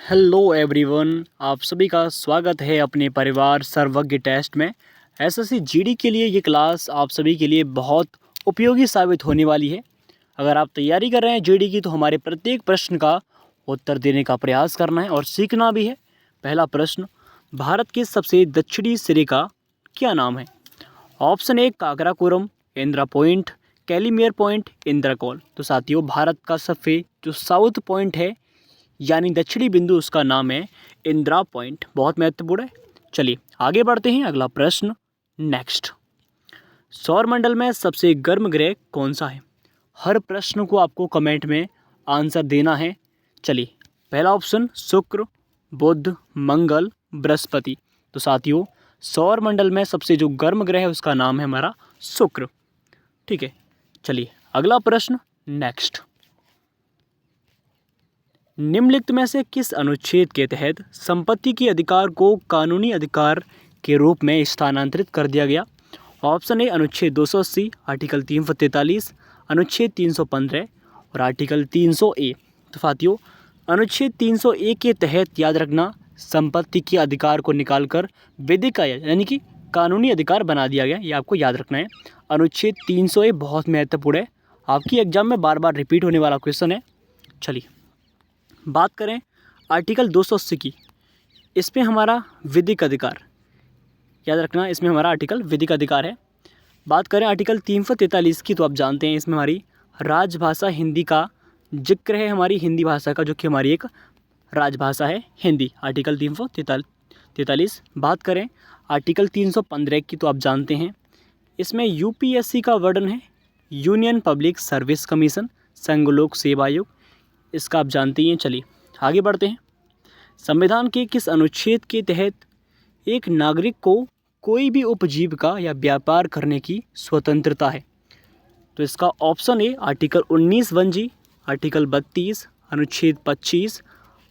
Hello everyone, आप सभी का स्वागत है अपने परिवार सर्वज्ञ टेस्ट में। एसएससी जीडी के लिए ये क्लास आप सभी के लिए बहुत उपयोगी साबित होने वाली है। अगर आप तैयारी कर रहे हैं जीडी की तो हमारे प्रत्येक प्रश्न का उत्तर देने का प्रयास करना है और सीखना भी है। पहला प्रश्न, भारत के सबसे दक्षिणी सिरे का क्या नाम है? Option A Karakoram, Indira point, Calimere point, Indira col. तो साथियों, भारत का सबसे जो साउथ पॉइंट है यानी दक्षिणी बिंदु, उसका नाम है इंदिरा पॉइंट। बहुत महत्वपूर्ण है। चलिए आगे बढ़ते हैं। अगला प्रश्न नेक्स्ट, सौरमंडल में सबसे गर्म ग्रह कौन सा है? हर प्रश्न को आपको कमेंट में आंसर देना है। चलिए, पहला ऑप्शन शुक्र, बुध, मंगल, बृहस्पति। तो साथियों, सौरमंडल में सबसे जो गर्म ग्रह है उसका नाम है हमारा शुक्र। ठीक है, चलिए अगला प्रश्न नेक्स्ट, निम्नलिखित में से किस अनुच्छेद के तहत संपत्ति के अधिकार को कानूनी अधिकार के रूप में स्थानांतरित कर दिया गया? ऑप्शन ए अनुच्छेद 280, आर्टिकल 343, अनुच्छेद 315 और आर्टिकल 300 ए। तो साथियों, अनुच्छेद 300 ए के तहत याद रखना, संपत्ति के अधिकार को निकालकर विधिक यानी कि कानूनी अधिकार बना दिया गया। ये आपको याद रखना है। अनुच्छेद 300 ए बहुत महत्वपूर्ण है, आपकी एग्जाम में बार बार रिपीट होने वाला क्वेश्चन है। चलिए बात करें आर्टिकल 280 की, इसमें हमारा विधिक अधिकार, याद रखना इसमें हमारा आर्टिकल विधिक अधिकार है। बात करें आर्टिकल 343 की, तो आप जानते हैं इसमें हमारी राजभाषा हिंदी का जिक्र है, हमारी हिंदी भाषा का, जो कि हमारी एक राजभाषा है हिंदी। आर्टिकल 343। बात करें आर्टिकल 315 की, तो आप जानते हैं इसमें यूपीएससी का वर्णन है, यूनियन पब्लिक सर्विस कमीशन, संघ लोक सेवा आयोग, इसका आप जानते ही हैं। चलिए आगे बढ़ते हैं। संविधान के किस अनुच्छेद के तहत एक नागरिक को कोई भी उपजीविका या व्यापार करने की स्वतंत्रता है? तो इसका option A article 19(1)(g), article 32, अनुच्छेद 25,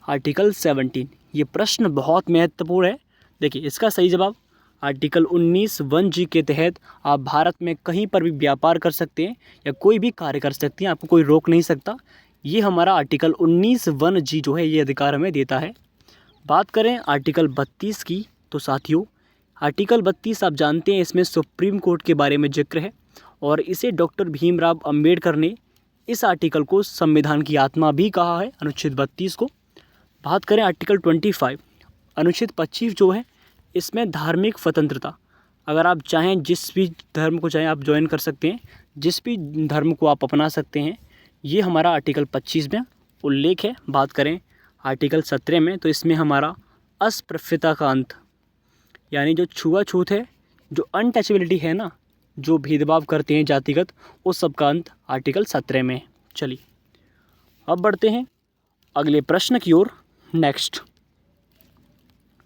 आर्टिकल 17। ये प्रश्न बहुत महत्वपूर्ण है। देखिए, इसका सही जवाब आर्टिकल 19(1)(g) के तहत आप भारत में कहीं पर भी व्यापार कर सकते हैं या कोई भी कार्य कर सकते हैं, आपको कोई रोक नहीं सकता। ये हमारा आर्टिकल 19(1)(g) जो है ये अधिकार हमें देता है। बात करें आर्टिकल 32 की, तो साथियों आर्टिकल 32 आप जानते हैं इसमें सुप्रीम कोर्ट के बारे में जिक्र है और इसे डॉक्टर भीमराव अंबेडकर ने इस आर्टिकल को संविधान की आत्मा भी कहा है, अनुच्छेद 32 को। बात करें आर्टिकल 25, अनुच्छेद 25 जो है इसमें धार्मिक स्वतंत्रता, अगर आप चाहें जिस भी धर्म को चाहें आप ज्वाइन कर सकते हैं, जिस भी धर्म को आप अपना सकते हैं, ये हमारा आर्टिकल 25 में उल्लेख है। बात करें आर्टिकल 17 में, तो इसमें हमारा अस्पृश्यता का अंत, यानी जो छुआछूत है, जो अनटचेबिलिटी है ना, जो भेदभाव करते हैं जातिगत, उस सब का अंत आर्टिकल 17 में है। चलिए अब बढ़ते हैं अगले प्रश्न की ओर। नेक्स्ट,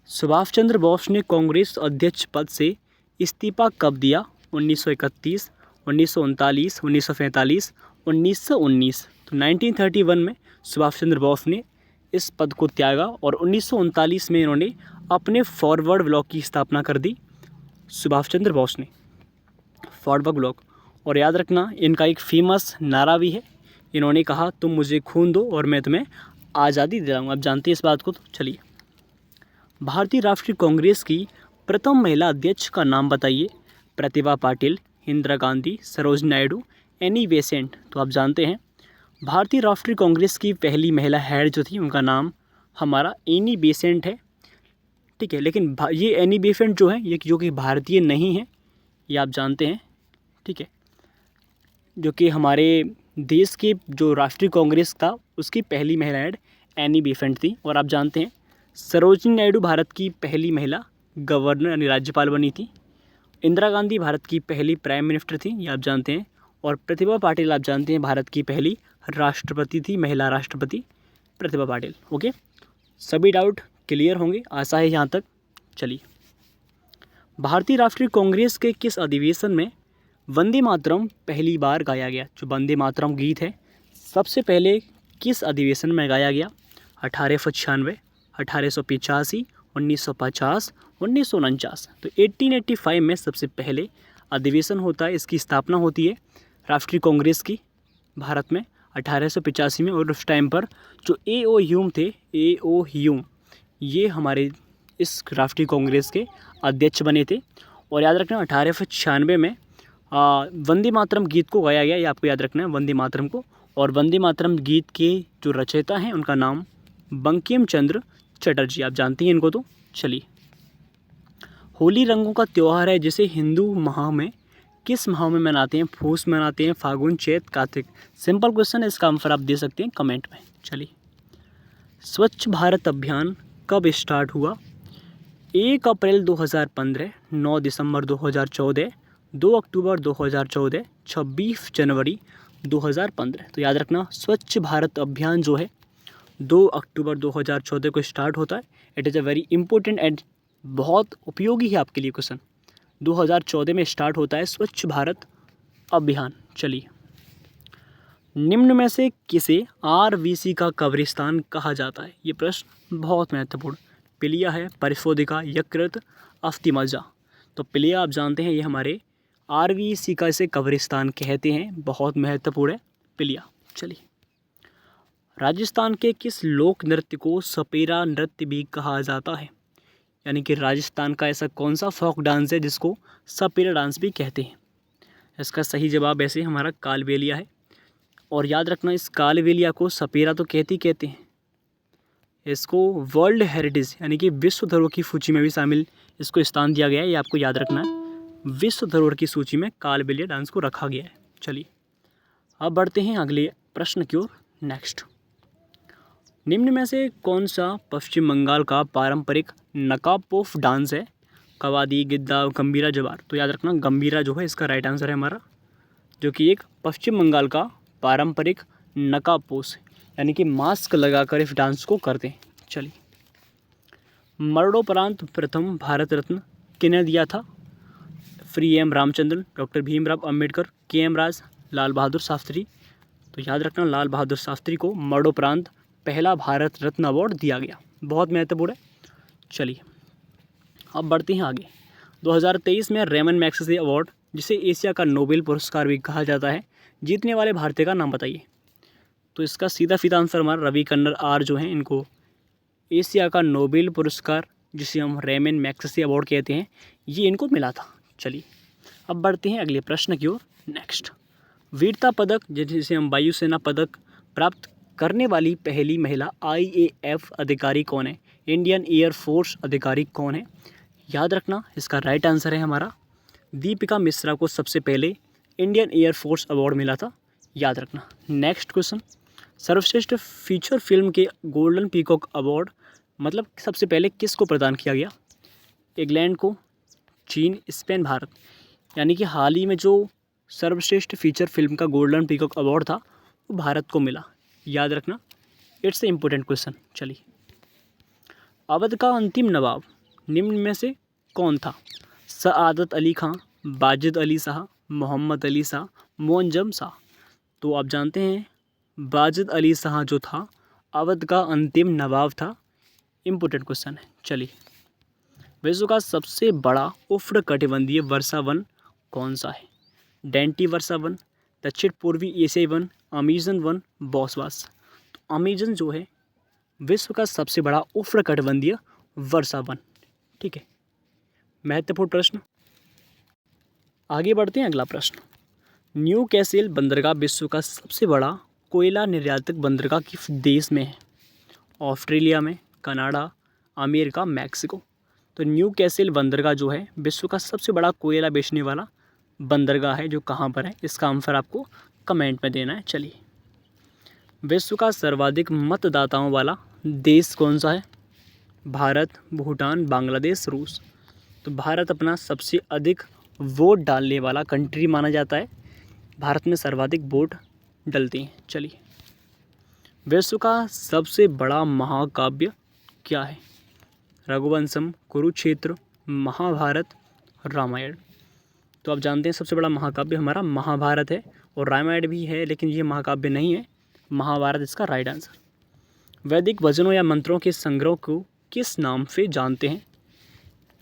सुभाष चंद्र बोस ने कांग्रेस अध्यक्ष पद से इस्तीफा कब दिया? 1931, 1939, 1945, 1919। तो 1931 में सुभाष चंद्र बोस ने इस पद को त्यागा और 1939 में इन्होंने अपने फॉरवर्ड ब्लॉक की स्थापना कर दी, सुभाष चंद्र बोस ने, फॉरवर्ड ब्लॉक। और याद रखना इनका एक फेमस नारा भी है, इन्होंने कहा तुम मुझे खून दो और मैं तुम्हें आज़ादी दिलाऊंगा। आप जानते हैं इस बात को। तो चलिए, भारतीय राष्ट्रीय कांग्रेस की प्रथम महिला अध्यक्ष का नाम बताइए। Pratibha Patil, Indira Gandhi, Sarojini Naidu, Annie Besant. तो आप जानते हैं भारतीय राष्ट्रीय कांग्रेस की पहली महिला हेड जो थी उनका नाम हमारा एनी बेसेंट है। ठीक है, लेकिन ये एनी बेसेंट जो है ये जो कि भारतीय नहीं है, ये आप जानते हैं। ठीक है, जो कि हमारे देश के जो राष्ट्रीय कांग्रेस था उसकी पहली महिला हेड एनी बेसेंट थी। और आप जानते हैं सरोजिनी नायडू भारत की पहली महिला गवर्नर यानी राज्यपाल बनी थी। इंदिरा गांधी भारत की पहली प्राइम मिनिस्टर थी, ये आप जानते हैं। और प्रतिभा पाटिल आप जानते हैं भारत की पहली राष्ट्रपति थी, महिला राष्ट्रपति प्रतिभा पाटिल। ओके, सभी डाउट क्लियर होंगे, आशा है यहाँ तक। चलिए, भारतीय राष्ट्रीय कांग्रेस के किस अधिवेशन में वंदे मातरम पहली बार गाया गया? जो वंदे मातरम गीत है सबसे पहले किस अधिवेशन में गाया गया? 1896, 1885, 1950, 1949। तो 1885 में सबसे पहले अधिवेशन होता है, इसकी स्थापना होती है राष्ट्रीय कांग्रेस की भारत में 1885 में। और उस टाइम पर जो A.O. ह्यूम थे, A.O. ह्यूम, ये हमारे इस राष्ट्रीय कांग्रेस के अध्यक्ष बने थे। और याद रखना 1896 में वंदे मातरम गीत को गाया गया, ये आपको याद रखना है, वंदे मातरम को। और वंदे मातरम गीत के जो रचयिता हैं उनका नाम बंकिम चंद्र चटर्जी, आप जानती हैं इनको। तो चलिए, होली रंगों का त्यौहार है जिसे हिंदू माह में किस माह में मनाते हैं? फूस मनाते हैं, फागुन, चैत, कार्तिक। सिंपल क्वेश्चन है, इसका आंसर आप दे सकते हैं कमेंट में। चलिए, स्वच्छ भारत अभियान कब स्टार्ट हुआ? 1 अप्रैल 2015, 9 दिसंबर 2014, 2 अक्टूबर 2014, 26 जनवरी 2015। तो याद रखना, स्वच्छ भारत अभियान जो है 2 अक्टूबर 2014 को स्टार्ट होता है। It is a very important and बहुत उपयोगी है आपके लिए क्वेश्चन। 2014 में स्टार्ट होता है स्वच्छ भारत अभियान। चलिए, निम्न में से किसे RBC का कब्रिस्तान कहा जाता है? ये प्रश्न बहुत महत्वपूर्ण। पिलिया है, परिशोधिका, यकृत, अस्थिमज्जा। तो पिलिया आप जानते हैं, ये हमारे RBC का इसे कब्रिस्तान कहते हैं, बहुत महत्वपूर्ण है पिलिया। चलिए, राजस्थान के किस लोक नृत्य को सपेरा नृत्य भी कहा जाता है? यानी कि राजस्थान का ऐसा कौन सा फोक डांस है जिसको सपेरा डांस भी कहते हैं? इसका सही जवाब ऐसे हमारा कालबेलिया है। और याद रखना, इस कालबेलिया को सपेरा तो कहते हैं, इसको वर्ल्ड हेरिटेज यानी कि विश्व धरोहर की सूची में भी शामिल इसको स्थान दिया गया है, ये आपको याद रखना है। विश्व धरोहर की सूची में कालबेलिया डांस को रखा गया है। चलिए, अब बढ़ते हैं अगले प्रश्न की ओर। नेक्स्ट, निम्न में से कौन सा पश्चिम बंगाल का पारंपरिक नकापोफ डांस है? कवादी, गिद्दा, गंभीरा, जवार। तो याद रखना, गंभीरा जो है इसका राइट आंसर है हमारा, जो कि एक पश्चिम बंगाल का पारंपरिक नकापोस यानी कि मास्क लगाकर इस डांस को करते हैं। चलिए, मरणोपरांत प्रथम भारत रत्न किन्हें दिया था? फ्री M Ramachandran, doctor Bhimrao Ambedkar, KM Raj, Lal Bahadur Shastri. तो याद रखना, लाल बहादुर शास्त्री को मरणोपरांत पहला भारत रत्न अवार्ड दिया गया, बहुत महत्वपूर्ण है। चलिए, अब बढ़ते हैं आगे। 2023 में रेमन मैग्सेसे अवार्ड, जिसे एशिया का नोबेल पुरस्कार भी कहा जाता है, जीतने वाले भारतीय का नाम बताइए। तो इसका सीधा आंसर हमारा रवि कन्नर R जो हैं, इनको एशिया का नोबेल पुरस्कार जिसे हम रेमन मैग्सेसे अवार्ड कहते हैं, ये इनको मिला था। चलिए, अब बढ़ते हैं अगले प्रश्न की ओर। नेक्स्ट, वीरता पदक जिसे हम वायुसेना पदक प्राप्त करने वाली पहली महिला IAF अधिकारी कौन है? इंडियन एयर फोर्स अधिकारी कौन है? याद रखना, इसका राइट आंसर है हमारा दीपिका मिश्रा को सबसे पहले इंडियन एयर फोर्स अवार्ड मिला था, याद रखना। नेक्स्ट क्वेश्चन, सर्वश्रेष्ठ फीचर फिल्म के गोल्डन पीकॉक अवार्ड मतलब सबसे पहले किसको प्रदान किया गया? इंग्लैंड को, चीन, स्पेन, भारत। यानी कि हाल ही में जो सर्वश्रेष्ठ फीचर फिल्म का गोल्डन पीकॉक अवार्ड था वो भारत को मिला, याद रखना, इट्स ए इम्पोर्टेंट क्वेश्चन। चलिए, अवध का अंतिम नवाब निम्न में से कौन था? सआदत अली खां, बाजिद अली शाह, मोहम्मद अली शाह, मुअज्जम शाह। तो आप जानते हैं बाजिद अली शाह जो था अवध का अंतिम नवाब था, इम्पोर्टेंट क्वेश्चन है। चलिए, विश्व का सबसे बड़ा उष्णकटिबंधीय वर्षा वन कौन सा है? डेंटी वर्षा वन, दक्षिण पूर्वी एशियाई वन, अमेजन वन, बॉसवास। तो अमेजन जो है विश्व का सबसे बड़ा उष्णकटिबंधीय वर्षा वन। ठीक है, महत्वपूर्ण प्रश्न। आगे बढ़ते हैं, अगला प्रश्न, न्यू कैसल बंदरगाह विश्व का सबसे बड़ा कोयला निर्यातक बंदरगाह किस देश में है? ऑस्ट्रेलिया में, कनाडा, अमेरिका, मैक्सिको। तो न्यू कैसल बंदरगाह जो है विश्व का सबसे बड़ा कोयला बेचने वाला बंदरगाह है, जो कहाँ पर है, इसका आंसर आपको कमेंट में देना है। चलिए, विश्व का सर्वाधिक मतदाताओं वाला देश कौन सा है? भारत, भूटान, बांग्लादेश, रूस। तो भारत अपना सबसे अधिक वोट डालने वाला कंट्री माना जाता है, भारत में सर्वाधिक वोट डलते हैं। चलिए, विश्व का सबसे बड़ा महाकाव्य क्या है? रघुवंशम, कुरुक्षेत्र, महाभारत, रामायण। तो आप जानते हैं सबसे बड़ा महाकाव्य हमारा महाभारत है, और रामायण भी है लेकिन ये महाकाव्य नहीं है, महाभारत इसका राइट आंसर। वैदिक भजनों या मंत्रों के संग्रह को किस नाम से जानते हैं?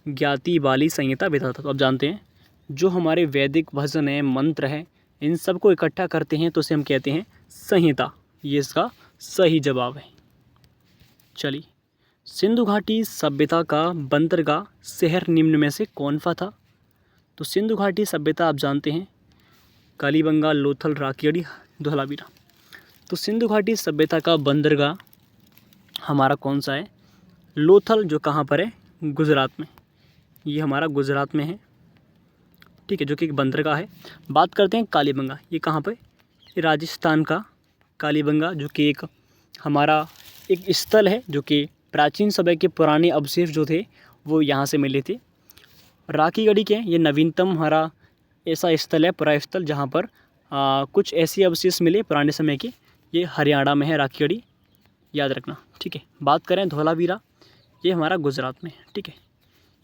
ज्ञाति बाली संहिता विधाता। तो आप जानते हैं जो हमारे वैदिक भजन है, मंत्र हैं, इन सब को इकट्ठा करते हैं तो उसे हम कहते हैं संहिता। ये इसका सही जवाब है। चलिए, सिंधु घाटी सभ्यता का बंदरगाह शहर निम्न में से कौन सा था? तो सिंधु घाटी सभ्यता आप जानते हैं कालीबंगा, लोथल, राकियड़ी, धोलावीरा। तो सिंधु घाटी सभ्यता का बंदरगाह हमारा कौन सा है? लोथल, जो कहाँ पर है? गुजरात में। ये हमारा गुजरात में है, ठीक है, जो कि एक बंदरगाह है। बात करते हैं कालीबंगा, ये कहाँ पर? ये राजस्थान का कालीबंगा, जो कि एक हमारा एक स्थल है, जो कि प्राचीन समय के पुराने अवशेष जो थे वो यहाँ से मिले थे। राखीगढ़ी के ये नवीनतम हमारा ऐसा स्थल है, पुरा स्थल, जहाँ पर कुछ ऐसे अवशेष मिले पुराने समय के। ये हरियाणा में है राखीगढ़ी, याद रखना, ठीक है। बात करें धौलावीरा, ये हमारा गुजरात में है, ठीक है।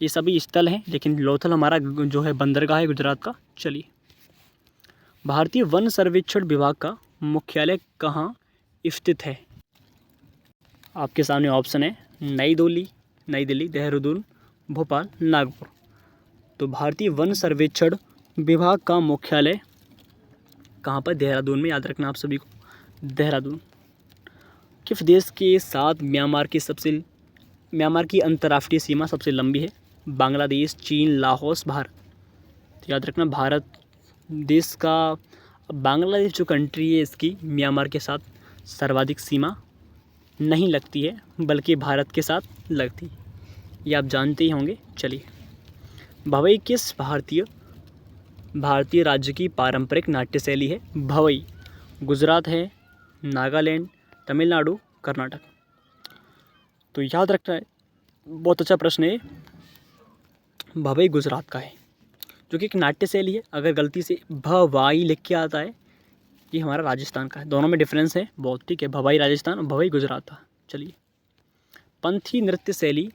ये सभी स्थल हैं, लेकिन लोथल हमारा जो है बंदरगाह है गुजरात का। चलिए, भारतीय वन सर्वेक्षण विभाग का मुख्यालय कहाँ स्थित है? आपके सामने ऑप्शन है नई दिल्ली, देहरादून, भोपाल, नागपुर। तो भारतीय वन सर्वेक्षण विभाग का मुख्यालय कहाँ पर? देहरादून में, याद रखना आप सभी को, देहरादून। किस देश के साथ म्यांमार की अंतर्राष्ट्रीय सीमा सबसे लंबी है? बांग्लादेश, चीन, लाहौस, भारत। तो याद रखना भारत देश का, बांग्लादेश जो कंट्री है इसकी म्यांमार के साथ सर्वाधिक सीमा नहीं लगती है, बल्कि भारत के साथ लगती है, ये आप जानते ही होंगे। चलिए, भवई किस भारतीय राज्य की पारंपरिक नाट्य शैली है? भवई गुजरात है, नागालैंड, तमिलनाडु, कर्नाटक। तो याद रखना है, बहुत अच्छा प्रश्न है। भवई गुजरात का है, जो कि एक नाट्य शैली है। अगर गलती से भवाई लिख के आता है, ये हमारा राजस्थान का है। दोनों में डिफरेंस है बहुत, ठीक है। भवाई राजस्थान और भवई गुजरात था। चलिए, पंथी नृत्य शैली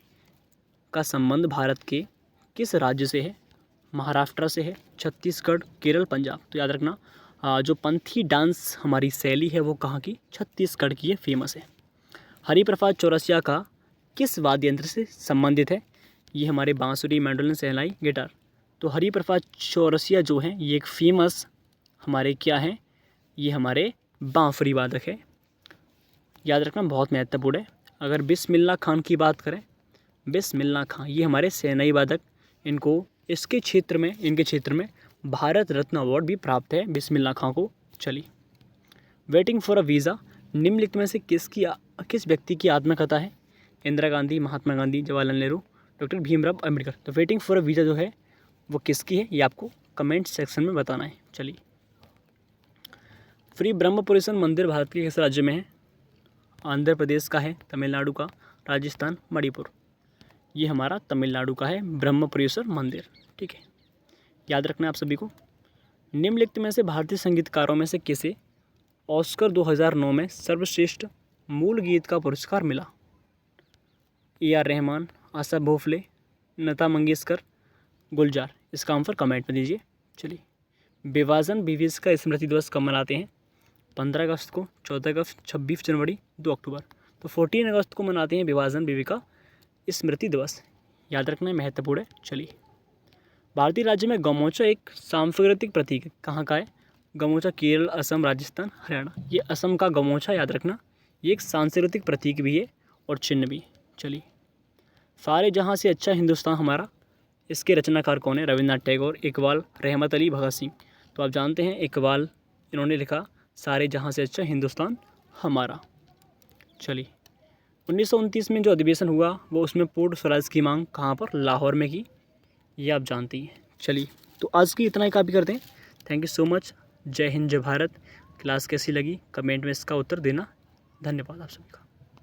का संबंध भारत के किस राज्य से है? महाराष्ट्र से है, छत्तीसगढ़, केरल, पंजाब। तो याद रखना जो पंथी डांस हमारी शैली है वो कहाँ की? छत्तीसगढ़ की, ये फेमस है। हरिप्रसाद चौरसिया का किस वाद्य यंत्र से संबंधित है? ये हमारे बांसुरी, मैंडोलिन, शहनाई, गिटार। तो हरिप्रसाद चौरसिया जो हैं ये एक फेमस हमारे क्या हैं? ये हमारे बांसुरी वादक है, याद रखना, बहुत महत्वपूर्ण है। अगर बिस्मिल्लाह खान की बात करें, बिस्मिल्लाह खान ये हमारे शहनाई वादक, इनको इनके क्षेत्र में भारत रत्न अवार्ड भी प्राप्त है बिस्मिल्लाह खान को। चलिए, वेटिंग फॉर अ वीज़ा निम्नलिखित में से किस व्यक्ति की आत्मकथा है? इंदिरा गांधी, महात्मा गांधी, जवाहरलाल नेहरू, डॉक्टर भीमराव अम्बेडकर। तो वेटिंग फॉर अ वीज़ा जो है वो किसकी है, ये आपको कमेंट सेक्शन में बताना है। चलिए, श्री ब्रह्मपुरेश्वर मंदिर भारत के किस राज्य में है? आंध्र प्रदेश का है, तमिलनाडु का, राजस्थान, मणिपुर। ये हमारा तमिलनाडु का है ब्रह्मपुरेश्वर मंदिर, ठीक है, याद रखना है आप सभी को। निम्नलिखित में से भारतीय संगीतकारों में से किसे ऑस्कर 2009 में सर्वश्रेष्ठ मूल गीत का पुरस्कार मिला? AR रहमान, आशा भोसले, लता मंगेशकर, गुलजार। इसका आंसर कमेंट में दीजिए। चलिए, विभाजन दिवस का स्मृति दिवस कब मनाते हैं? 15 अगस्त को, 14 अगस्त, 26 जनवरी, 2 अक्टूबर। तो 14 अगस्त को मनाते हैं विभाजन दिवस का स्मृति दिवस, याद रखना है, महत्वपूर्ण है। चलिए, भारतीय राज्य में गमोचा एक सांस्कृतिक प्रतीक है, कहाँ का है? गमोचा केरल, असम, राजस्थान, हरियाणा। ये असम का गमोचा, याद रखना, ये एक सांस्कृतिक प्रतीक भी है और चिन्ह भी। चलिए, सारे जहाँ से अच्छा हिंदुस्तान हमारा, इसके रचनाकार कौन है? रविन्द्रनाथ टैगोर, इकबाल, रहमत अली, भगत सिंह। तो आप जानते हैं इकबाल, इन्होंने लिखा सारे जहाँ से अच्छा हिंदुस्तान हमारा। चलिए, 1929 में जो अधिवेशन हुआ वो उसमें पूर्ण स्वराज की मांग कहाँ पर? लाहौर में की, ये आप जानते ही हैं। चलिए, तो आज की इतना ही काफ़ी करते हैं। Thank you so much. जय हिंद, जय भारत। क्लास कैसी लगी कमेंट में इसका उत्तर देना। धन्यवाद आप सभी का।